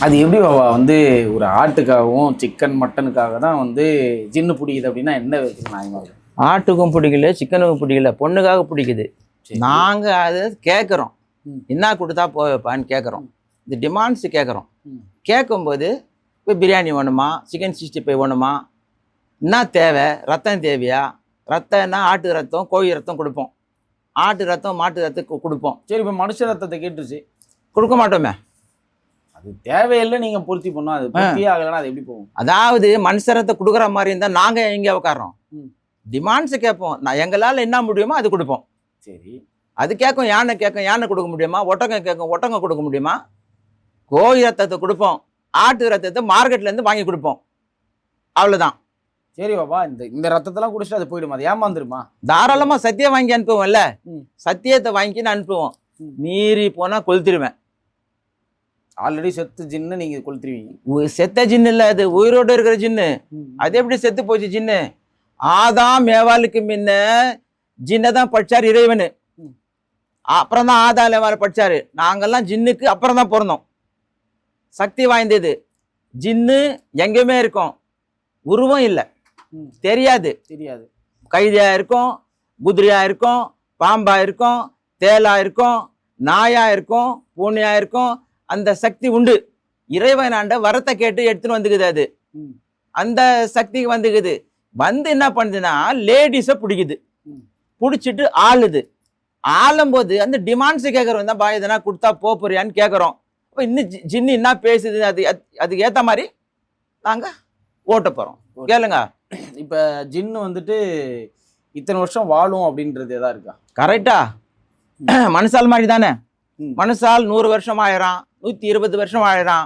அது எப்படி பாபா வந்து ஒரு ஆட்டுக்காகவும் சிக்கன் மட்டனுக்காக தான் வந்து ஜின்னு பிடிக்குது அப்படின்னா என்ன விதத்துக்கு நியாயமா இருக்கும்? ஆட்டுக்கும் பிடிக்கல, சிக்கனுக்கும் பிடிக்கல, பொண்ணுக்காக பிடிக்குது. சரி. நாங்கள் அதை கேட்குறோம், ம். என்ன கொடுத்தா போவைப்பான்னு கேட்குறோம். இந்த டிமாண்ட்ஸு கேட்குறோம். ம். கேட்கும்போது இப்போ பிரியாணி வேணுமா, சிக்கன் 65 வேணுமா, என்ன தேவை, ரத்தம் தேவையா? ரத்தம்னா ஆட்டு ரத்தம், கோழி ரத்தம் கொடுப்போம். ஆட்டு ரத்தம், மாட்டு ரத்தம் கொடுப்போம். சரி, இப்போ மனுஷ ரத்தத்தை கேட்டுருச்சு, கொடுக்க மாட்டோமே. அது தேவையில்லை, நீங்கள் பூர்த்தி பண்ணோம், அது பூர்த்தியே ஆகலைன்னா அது எப்படி போகும்? அதாவது மனுஷரத்தை கொடுக்குற மாதிரி இருந்தால் நாங்கள் எங்கே உட்காரோம்? ம். டிமாண்ட்ஸு கேட்போம். நான் எங்களால் என்ன முடியுமோ அது கொடுப்போம். சரி. அது கேட்கும், யானை கேட்கும், யானை கொடுக்க முடியுமா? ஒட்டகம் கேட்கும், ஒட்டகம் கொடுக்க முடியுமா? கோழி ரத்தத்தை கொடுப்போம், ஆட்டு ரத்தத்தை மார்க்கெட்லேருந்து வாங்கி கொடுப்போம், அவ்வளோதான். சரி பாபா, இந்த இந்த ரத்தத்தெல்லாம் குடிச்சிட்டு அது போயிடுமா? அது ஏமாந்துருமா? தாராளமாக சத்தியம் வாங்கி அனுப்புவோம்ல. ம். சத்தியத்தை வாங்கின்னு அனுப்புவோம். ம். மீறி போனால் கொளுத்திடுவேன். ஆல்ரெடி செத்து ஜின்னு நீங்கள் கொளுத்துருவீங்க. செத்த ஜின்னு இல்லை, அது உயிரோடு இருக்கிற ஜின்னு. அது எப்படி செத்து போச்சு ஜின்னு? ஆதாம் மேவாளுக்கு முன்ன ஜின்னை தான் படிச்சார் இறைவனு. அப்புறம் தான் ஆதாம் மேவால படிச்சாரு. நாங்கெல்லாம் ஜின்னுக்கு அப்புறம் தான் பிறந்தோம். சக்தி வாய்ந்தது ஜின்னு, எங்கேயுமே இருக்கும், உருவம் இல்லை, தெரியாது. தெரியாது. கைதியா இருக்கும், குதிரையா இருக்கும், பாம்பா இருக்கும், தேலா இருக்கும், நாயா இருக்கும், பூனையா இருக்கும். அந்த சக்தி உண்டு. இறைவனாண்ட வரத்தை கேட்டு எடுத்துன்னு வந்துக்குது. அது அந்த சக்திக்கு வந்துக்குது. வந்து என்ன பண்ணுதுன்னா லேடிஸை பிடிக்குது, பிடிச்சிட்டு ஆளுது. ஆளும்போது அந்த டிமாண்ட்ஸை கேட்குறோம், தான் பா எதனா கொடுத்தா போறியான்னு கேட்குறோம். அப்போ இன்னும் ஜின்னு என்ன பேசுது, அதுக்கு ஏற்ற மாதிரி நாங்கள் ஓட்ட போகிறோம். கேளுங்க. இப்போ ஜின்னு வந்துட்டு இத்தனை வருஷம் வாழும் அப்படின்றது எதா இருக்கா? கரெக்டா? மனுஷால் மாதிரி தானே. மனுஷால் 100 வருஷம் ஆயிரம், 120 வருஷம் ஆயிரம்.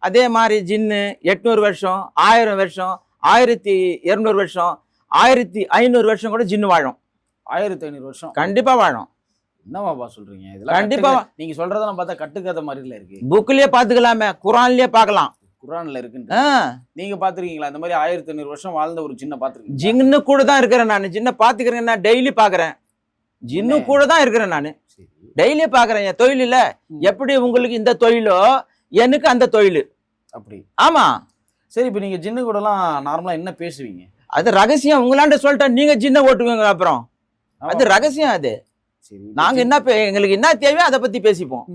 அதே மாதிரி ஜின்னு 800 வருஷம், 1000 வருஷம், 1200 வருஷம், 1500 வருஷம் கூட ஜின்னு வாழும். 1500 வருஷம் கண்டிப்பா வாழும். என்னவாப்பா சொல்றீங்க? இதெல்லாம் கண்டிப்பா. நீங்க சொல்றதெல்லாம் பார்த்தா கட்டுக்கதை மாதிரில இருக்கு. புக்லயே பாத்துக்கலாமே, குரான்லயே பார்க்கலாம். குரான்ல இருக்குன்னு நீங்க பாத்துருக்கீங்களா? இந்த மாதிரி 1500 வருஷம் வாழ்ந்த ஒரு ஜின்னை பாத்துருக்கீங்க? ஜின்னு கூட தான் இருக்கிறேன் நான். ஜின்னை பாத்துக்கிறேன், நான் டெய்லி பாக்குறேன். ஜின்னு கூட தான் இருக்கிறேன் நான், டெய்லி பாக்குறேன். என் தொழில் இல்ல. எப்படி உங்களுக்கு இந்த தொழிலோ எனக்கு அந்த தொழில் அப்படி. ஆமா. சரி, இப்போ நீங்க ஜின்னு கூட எல்லாம் நார்மலா என்ன பேசுவீங்க? அது ரகசியம். உங்களாண்ட சொல்லிட்டா நீங்க ஜின்னை ஓட்டுவீங்க. அப்புறம் அது ரகசியம். அது நாங்க என்ன எங்களுக்கு என்ன தேவையோ அதை பத்தி பேசிப்போம்.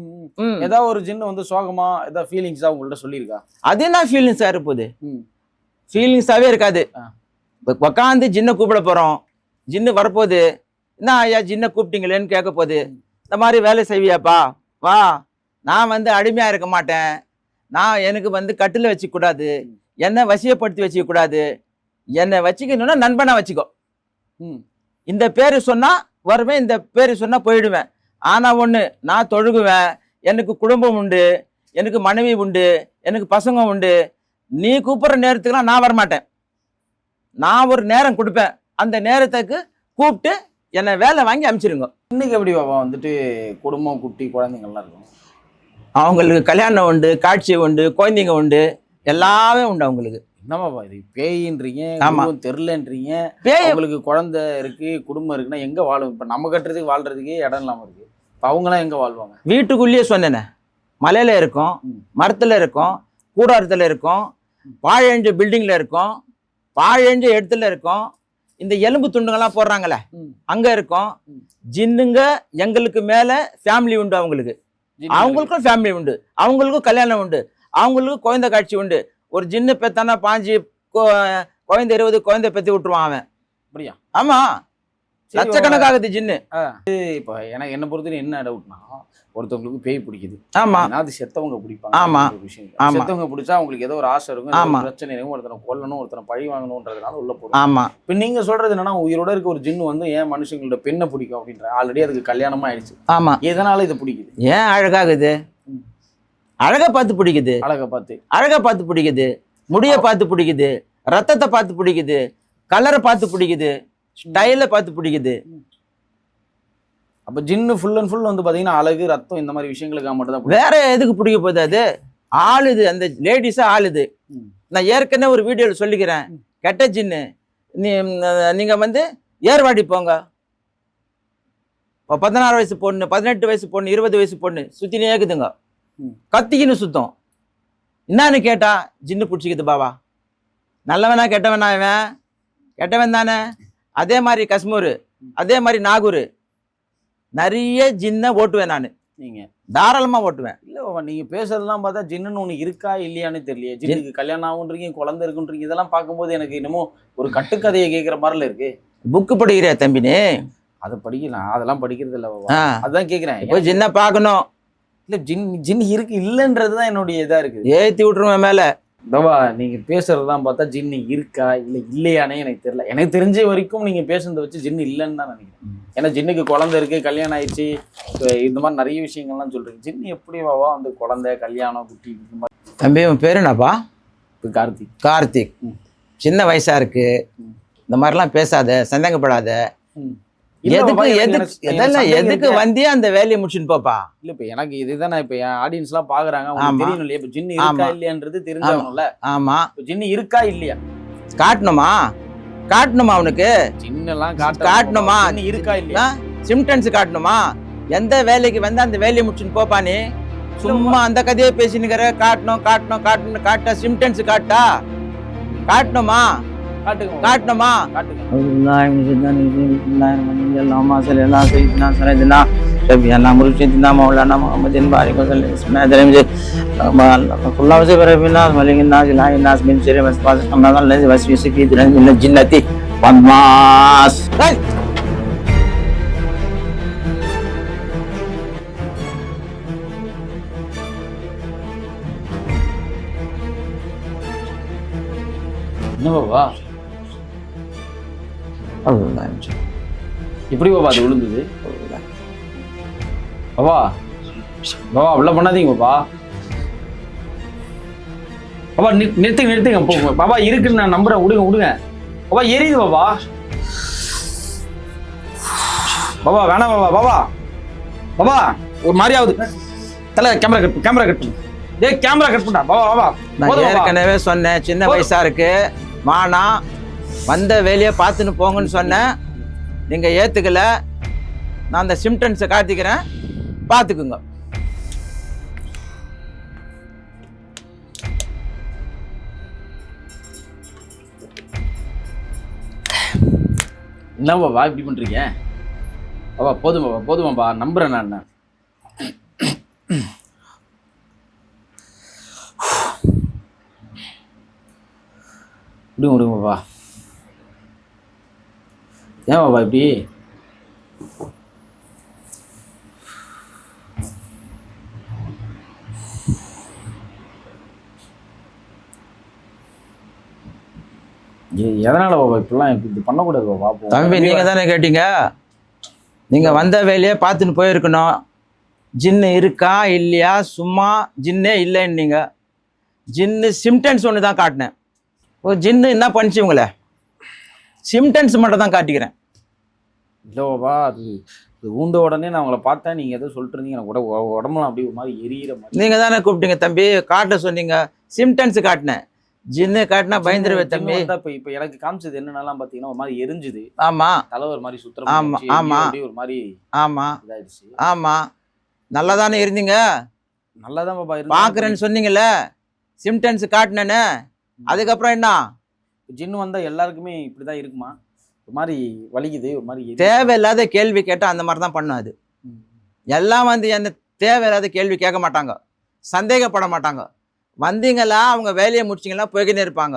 ஏதாவது ஒரு ஜின்னு வந்து சோகமா ஏதாவது ஃபீலிங்ஸா உங்கள்ட்ட சொல்லியிருக்கா? அது என்ன ஃபீலிங்ஸா இருப்போது? ஃபீலிங்ஸாவே இருக்காது. உக்காந்து ஜின்னை கூப்பிட போறோம், ஜின்னு வரப்போகுது, என்ன ஐயா ஜின்னை கூப்பிட்டீங்களேன்னு கேட்க போகுது. இந்த மாதிரி வேலை செய்வியாப்பா, வா, நான் வந்து அடிமையா இருக்க மாட்டேன், நான் எனக்கு வந்து கட்டில வச்சுக்க கூடாது, என்னை வசியப்படுத்தி வச்சுக்க கூடாது, என்னை வச்சுக்கணும்னா நண்பனா வச்சுக்கோ. இந்த பேரு சொன்னா வருவேன், இந்த பேரு சொன்னா போயிடுவேன். ஆனா ஒண்ணு, நான் தொழுகுவேன், எனக்கு குடும்பம் உண்டு, எனக்கு மனைவி உண்டு, எனக்கு பசங்க உண்டு. நீ கூப்பிடுற நேரத்துக்குலாம் நான் வரமாட்டேன். நான் ஒரு நேரம் கொடுப்பேன், அந்த நேரத்துக்கு கூப்பிட்டு என்னை வேலை வாங்கி அனுப்பிச்சிருங்க. இன்னைக்கு எப்படி பாபா வந்துட்டு குடும்பம், குட்டி, குழந்தைங்கள்லாம் இருக்கும்? அவங்களுக்கு கல்யாணம் உண்டு, காட்சி உண்டு, குழந்தைங்க உண்டு, எல்லாமே உண்டு அவங்களுக்கு. என்னமாப்பா இது பேயின்றீங்க, ஆமா, தெரியலன்றீங்க. பேய் அவங்களுக்கு குழந்தை இருக்கு, குடும்பம் இருக்குன்னா எங்க வாழும்? இப்ப நம்ம கட்டுறதுக்கு வாழ்றதுக்கே இடம் இல்லாம இருக்கு. இப்ப அவங்களாம் எங்க வாழ்வாங்க? வீட்டுக்குள்ளேயே சொன்னேனே, மலையில இருக்கும், மரத்துல இருக்கும், கூடாரத்துல இருக்கும், பாழஞ்ச பில்டிங்ல இருக்கும், பாழஞ்ச இடத்துல இருக்கும், இந்த எலும்பு துண்டுங்கள்லாம் போடுறாங்களே அங்க இருக்கும். ஜின்னுங்க எங்களுக்கு மேல ஃபேமிலி உண்டு. அவங்களுக்கும் ஃபேமிலி உண்டு, அவங்களுக்கும் கல்யாணம் உண்டு, அவங்களுக்கும் குழந்தை காட்சி உண்டு. ஒரு ஜின்னு பெத்தானா 5 குழந்தை 20 குழந்தை பெத்தி விட்டுருவான் அவன். அப்படியா? ஆமா, லட்சக்கணக்காகுது ஜின்னு. இப்ப எனக்கு என்ன பொறுத்த என்ன டவுட்னா, ஒருத்தவங்களுக்கு பேய் பிடிக்குது, ஆமா, அது செத்தவங்க பிடிப்பாங்க. ஆமா, செத்தவங்க பிடிச்சா அவங்களுக்கு ஏதோ ஒரு ஆசை இருக்கும், பிரச்சனை இருக்கும், ஒருத்தனை கொல்லணும், ஒருத்தனை பழி வாங்கணும்ன்றதுனால உள்ள போடும். ஆமா. இப்ப நீங்க சொல்றது என்னன்னா, உயிரோட இருக்க ஒரு ஜின்னு வந்து ஏன் மனுஷங்களோட பெண்ணை பிடிக்கும் அப்படின்ற, ஆல்ரெடி அதுக்கு கல்யாணமா ஆயிடுச்சு. ஆமா. எதனால இது பிடிக்குது? ஏன் அழகாகுது? அழகை பார்த்து பிடிக்குது, அழகை பார்த்து பிடிக்குது, முடிய பார்த்து பிடிக்குது, ரத்தத்தை பார்த்து பிடிக்குது, கலரை பார்த்து பிடிக்குது, ஸ்டைலை பார்த்து பிடிக்குது. அப்ப ஜின்னு ஃபுல் அண்ட் ஃபுல் வந்து பாத்தீங்கன்னா அழகு, ரத்தம், இந்த மாதிரி விஷயங்களுக்காக மட்டும் தான். வேற எதுக்கு பிடிக்க போகுது? அது ஆளுது, அந்த லேடிஸா ஆளுது. நான் ஏற்கனவே ஒரு வீடியோவில் சொல்லிக்கிறேன், கெட்ட ஜின்னு. நீங்க வந்து ஏர்வாடி போங்க, 16 வயசு பொண்ணு, 18 வயசு பொண்ணு, 20 வயசு பொண்ணு சுத்தினே இருக்குதுங்க, கத்திக்கின்னு சுத்தம். என்னன்னு கேட்டா ஜின்னு பிடிச்சிக்குது பாவா. நல்லவனா கெட்டவனா இவன்? கெட்டவன் தானே. அதே மாதிரி கஷ்மூர், அதே மாதிரி நாகூர், நிறைய ஜின்னை ஓட்டுவேன் நான். நீங்க தாராளமா ஓட்டுவேன். இல்ல பாபா, நீங்க பேசுறதெல்லாம் பார்த்தா ஜின்னுன்னு ஒண்ணு இருக்கா இல்லையான்னு தெரியல. ஜின்னுக்கு கல்யாணம் ஆகுன்றீங்க, குழந்தை இருக்குன்றீங்க. இதெல்லாம் பார்க்கும்போது எனக்கு என்னமோ ஒரு கட்டுக்கதையை கேட்குற மாதிரில இருக்கு. புக்கு படிக்கிறியா தம்பினே? அதை படிக்கலாம், அதெல்லாம் படிக்கிறது இல்லை பாபா. அதான் கேட்குறேன். இப்போ ஜின்னை பார்க்கணும். இல்ல ஜின் இருக்கு இல்லைன்றது தான் என்னுடைய இதா இருக்கு. ஏற்றி விட்டுருவேன் மேலே. பாபா நீங்க பேசுறதெல்லாம் பார்த்தா ஜின்னு இருக்கா இல்லை இல்லையானே எனக்கு தெரியல. எனக்கு தெரிஞ்ச வரைக்கும் நீங்க பேசுறத வச்சு ஜின்னு இல்லைன்னு தான் நினைக்கிறேன். ஏன்னா ஜின்னுக்கு குழந்தை இருக்கு, கல்யாணம் ஆயிடுச்சு, இந்த மாதிரி நிறைய விஷயங்கள்லாம் சொல்றீங்க. ஜின்னு எப்படி பாபா வந்து குழந்தை, கல்யாணம், குட்டி இந்த மாதிரி? தம்பி உன் பேர் என்னப்பா? கார்த்திக். கார்த்திக். சின்ன வயசா இருக்கு, இந்த மாதிரிலாம் பேசாத, சந்தேகப்படாத. எதுக்கு வந்தியா அந்த வேலையை முடிச்சுன்னு போப்பா. இல்ல இப்ப எனக்கு இதுதான் இப்ப என் ஆடியன்ஸ் எல்லாம் பாக்குறாங்க, தெரியணும் இல்லையா இப்ப ஜின்னு இருக்கா இல்லையான்றது தெரிஞ்சாகணும்ல. ஆமா, ஜின்னு இருக்கா இல்லையா காட்டணுமா? காட்டணுமா அவனுக்கு? ஜின்னெல்லாம் காட்டணுமா? இருக்கா இல்லையா சிம்டன்ஸ் காட்டணுமா? எந்த வேலைக்கு வந்து அந்த வேலையை முடிச்சுன்னு போப்பா. நீ சும்மா அந்த கதையே பேசினுக்கிற. காட்டணும் காட்டணும் காட்டணும் காட்ட சிம்டன்ஸ் காட்டா காட்டணுமா? காட்டணுமா? என்ன பாபா எப்படி பாபா அது விழுந்தது? பாபா பாபா அவ்வளோ பண்ணாதீங்க பாபா. பாபா நிறுத்துங்க போங்க பாபா. இருக்குன்னு நான் நம்புறேன், விடுங்க. பாபா எரியுது பாபா. பாபா வேணாம் பாபா. பாபா ஒரு மாதிரி ஆகுது. தலை கேமரா கட் பண்ணு. டேய் கேமரா கட் பண்ணா பாபா. பாபா நான் ஏற்கனவே சொன்னேன், சின்ன வயசா இருக்கு, வானா வந்த வேலையை பார்த்துன்னு போங்கன்னு சொன்னேன். நீங்க ஏத்துக்கல. நான் அந்த சிம்டன்ஸை காட்டிக்கிறேன், பார்த்துக்குங்க. என்ன பாபா இப்படி பண்றீங்க? பாபா போதுமாப்பா, நம்புறேன் நான். விடுங்க பாபா. ஏன் பாபா இப்படி? எதனால பாபா இப்படிலாம் இப்படி பண்ணக்கூடாது பாபா? தம்பி நீங்க தானே கேட்டீங்க. நீங்க வந்த வேலையை பார்த்துன்னு போயிருக்கணும். ஜின்னு இருக்கா இல்லையா? சும்மா ஜின்னே இல்லைன்னீங்க. ஜின்னு சிம்டன்ஸ் ஒன்று தான் காட்டினேன். ஓ ஜின்னு என்ன பண்ணிச்சு உங்களை? சிம்டன்ஸ் மட்டும் தான் காட்டிக்கிறேன். இல்லை பாபா, அது ஊண்ட உடனே நான் உங்களை பார்த்தேன், நீங்கள் எதோ சொல்லிட்டு இருந்தீங்க. எனக்கு உடம்புலாம் அப்படி ஒரு மாதிரி எரியிற மாதிரி. நீங்கள் தானே கூப்பிட்டீங்க தம்பி, காட்ட சொன்னீங்க. சிம்டன்ஸ் காட்டினேன். ஜின்னு காட்டினா பயந்துருவே தம்பி. இப்போ எனக்கு காமிச்சது என்னென்னலாம் பார்த்தீங்கன்னா ஒரு மாதிரி எரிஞ்சுது. ஆமாம். தலைவர் மாதிரி சுற்றுற. ஆமாம் ஆமாம் ஒரு மாதிரி. ஆமாம் இதாகிடுச்சு. ஆமாம். நல்லா தானே இருந்தீங்க. நல்லா தான் பாபா பார்க்குறேன்னு சொன்னீங்கல்ல, சிம்டன்ஸ் காட்டினேன்னு. அதுக்கப்புறம் என்ன? ஜின்னு வந்தால் எல்லாருக்குமே இப்படி தான் இருக்குமா? ஒரு மாதிரி வலிக்குது, ஒரு மாதிரி தேவையில்லாத கேள்வி கேட்டால் அந்த மாதிரி தான் பண்ணும். அது எல்லாம் வந்து என்ன தேவையில்லாத கேள்வி கேட்க மாட்டாங்க, சந்தேகப்பட மாட்டாங்க. வந்தீங்களா அவங்க வேலையை முடிச்சிங்களா போய்கினே இருப்பாங்க.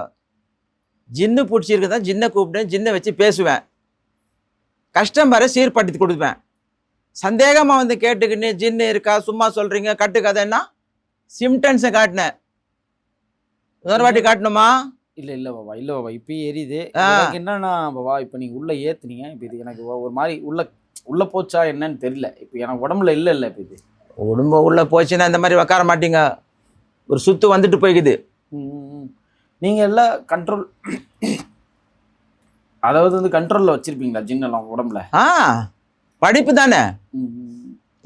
ஜின்னு பிடிச்சிருக்குதா ஜின்னை கூப்பிட்டு ஜின்னை வச்சு பேசுவேன். கஸ்டமரை சீர்படுத்தி கொடுப்பேன். சந்தேகமாக வந்து கேட்டுக்கின்னு ஜின்னு இருக்கா சும்மா சொல்கிறீங்க கட்டுக்கதைன்னா சிம்டன்ஸை காட்டினேன். இன்னொரு வாட்டி காட்டணுமா? இல்லை பாபா, இப்பயே எரியுது. என்னன்னா பாபா, இப்போ நீங்கள் உள்ளே ஏற்றுனீங்க. இப்போ இது எனக்கு ஒரு மாதிரி உள்ளே போச்சா என்னன்னு தெரியல. இப்போ எனக்கு உடம்புல இல்லை. இப்போ இது உடம்பு உள்ளே போச்சுன்னா இந்த மாதிரி உட்கார மாட்டீங்க. ஒரு சுத்து வந்துட்டு போய்க்குது. நீங்கள் எல்லாம் கண்ட்ரோல், அதாவது வந்து கண்ட்ரோலில் வச்சுருப்பீங்களா ஜின்னெல்லாம் உடம்புல? படிப்பு தானே,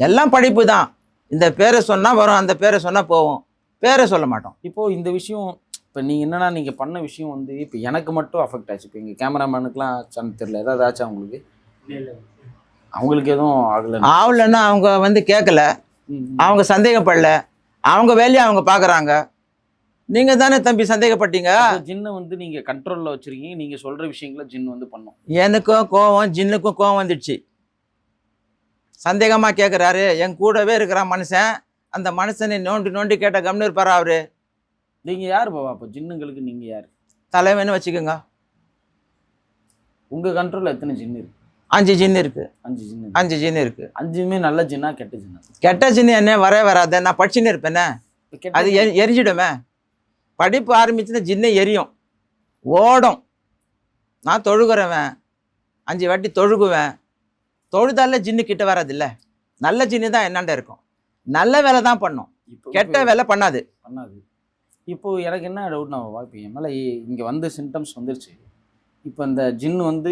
எல்லாம் படிப்பு தான். இந்த பேரை சொன்னால் வரும், அந்த பேரை சொன்னால் போவோம், பேரை சொல்ல மாட்டோம். இப்போது இந்த விஷயம் இப்போ நீங்கள் என்னென்னா நீங்கள் பண்ண விஷயம் வந்து இப்போ எனக்கு மட்டும் அஃபெக்ட் ஆச்சு. இப்போ எங்கள் கேமராமேனுக்குலாம் ஆச்சான்னு தெரியல. ஏதாவது ஆச்சா அவங்களுக்கு? அவங்களுக்கு எதுவும் ஆகலைன்னா அவங்க வந்து கேட்கல, அவங்க சந்தேகப்படல, அவங்க வேலையை அவங்க பார்க்குறாங்க. நீங்க தானே தம்பி சந்தேகப்பட்டீங்க. அப்ப ஜின்னை வந்து நீங்க கண்ட்ரோல்ல வச்சிருக்கீங்க, நீங்க சொல்ற விஷயங்களை ஜின் வந்து பண்ணும். எனக்கும் கோவம், ஜின்னுக்கும் கோவம் வந்துடுச்சு. சந்தேகமா கேட்குறாரு. என் கூடவே இருக்கிறான் மனுஷன். அந்த மனுஷனை நோண்டி நோண்டி கேட்ட கம்னு இருப்பாரா அவரு? நீங்க யாரு பாபா? அப்ப ஜின்னுங்களுக்கு நீங்க யாரு? தலைவன்னு வச்சுக்கோங்க. உங்க கண்ட்ரோல்ல எத்தனை ஜின் இருக்கு? 5 ஜின்னு இருக்கு. 5 ஜின். 5 ஜின்னு இருக்கு. 5மே நல்ல ஜின்னா கெட்ட ஜின்னா? கெட்ட ஜின்னு என்ன வராத, நான் படிச்சுன்னு இருப்பேனே, அது எரிஞ்சிடுமே. படிப்பு ஆரம்பிச்சுன்னா ஜின்னை எரியும், ஓடும். நான் தொழுகிறவன், 5 வாட்டி தொழுகுவேன். தொழுதால ஜின்னு கிட்ட வராதில்ல. நல்ல ஜின்னு தான் என்னாண்ட இருக்கும். நல்ல வேலை தான் பண்ணும், கெட்ட வேலை பண்ணாது. இப்போ எனக்கு என்ன டவுட்னா பாபா, இப்போ என் மேலே இங்கே வந்து சிம்டம்ஸ் வந்துருச்சு. இப்போ இந்த ஜின் வந்து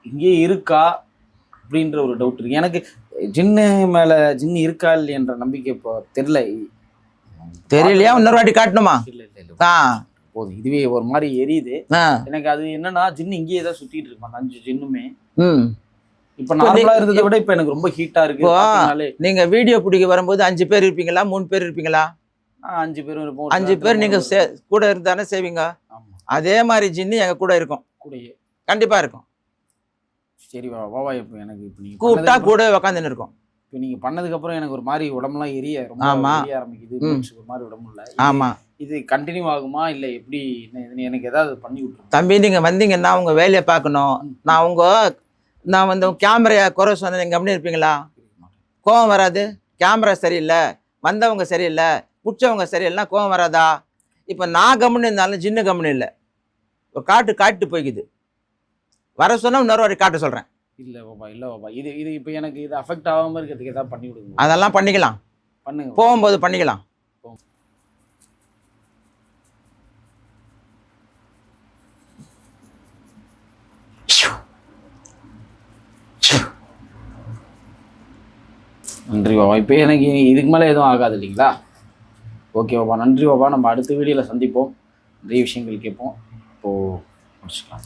இங்கே இருக்கா அப்படின்ற ஒரு டவுட் இருக்கு எனக்கு. ஜின்னு மேலே ஜின்னு இருக்கா இல்லையன்ற நம்பிக்கை இப்போ தெரியலையா? இன்னொரு வாட்டி காட்டணுமா? இல்லை போதும், இதுவே ஒரு மாதிரி எரியுது எனக்கு. அது என்னன்னா ஜின்னு இங்கேயே தான் சுத்திட்டு இருப்பாங்க 5 ஜின்னுமே. இப்ப நார்மலா இருந்ததை விட இப்ப எனக்கு ரொம்ப ஹீட்டா இருக்கு. நீங்க வீடியோ பிடிக்க வரும்போது 5 பேர் இருப்பீங்களா, 3 பேர் இருப்பீங்களா? 5 பேரும் இருப்போம். 5 பேர் நீங்க கூட இருந்தானே செய்வீங்க. அதே மாதிரி ஜின்னு எங்க கூட இருக்கும், கூடயே கண்டிப்பா இருக்கும். சரி பாபா, இப்ப எனக்கு இப்ப நீங்க கூப்பிட்டா கூட உக்காந்துன்னு இருக்கும். இப்ப நீங்க பண்ணதுக்கு அப்புறம் எனக்கு ஒரு மாதிரி உடம்புலாம் எரிய ரொம்ப ஆரம்பிக்குது, ஒரு மாதிரி உடம்புல. ஆமா, இது கண்டினியூ ஆகுமா இல்ல எப்படி? எனக்கு ஏதாவது பண்ணி விட்டுரும் தம்பி. நீங்க வந்தீங்கன்னா உங்க வேலையை பார்க்கணும். நான் வந்து கேமரா குறை சொன்னேன், நீங்க அப்படி இருப்பீங்களா? கோவம் வராது? கேமரா சரியில்லை, வந்தவங்க சரியில்லை, பிடிச்சவங்க சரியில்லைன்னா கோவம் வராதா? இப்போ நான் கம்முன்னு இருந்தாலும் ஜின்னு கம்முன்னு இல்லை. இப்போ காட்டு போய்க்குது. வர சொன்னா இன்னொரு வாட்டி காட்ட சொல்றேன். இல்ல பாபா இது இப்போ எனக்கு இது அஃபெக்ட் ஆகாம இருக்கிறதுக்கு ஏதாவது பண்ணி விடுங்க. அதெல்லாம் பண்ணிக்கலாம், பண்ணுங்க, போகும்போது பண்ணிக்கலாம். நன்றி பாபா. இப்போ எனக்கு இதுக்கு மேலே எதுவும் ஆகாது இல்லைங்களா? ஓகே பாபா, நன்றி பாபா. நம்ம அடுத்த வீடியோவில் சந்திப்போம், நிறைய விஷயங்கள் கேட்போம். இப்போது முடிச்சுக்கலாம்.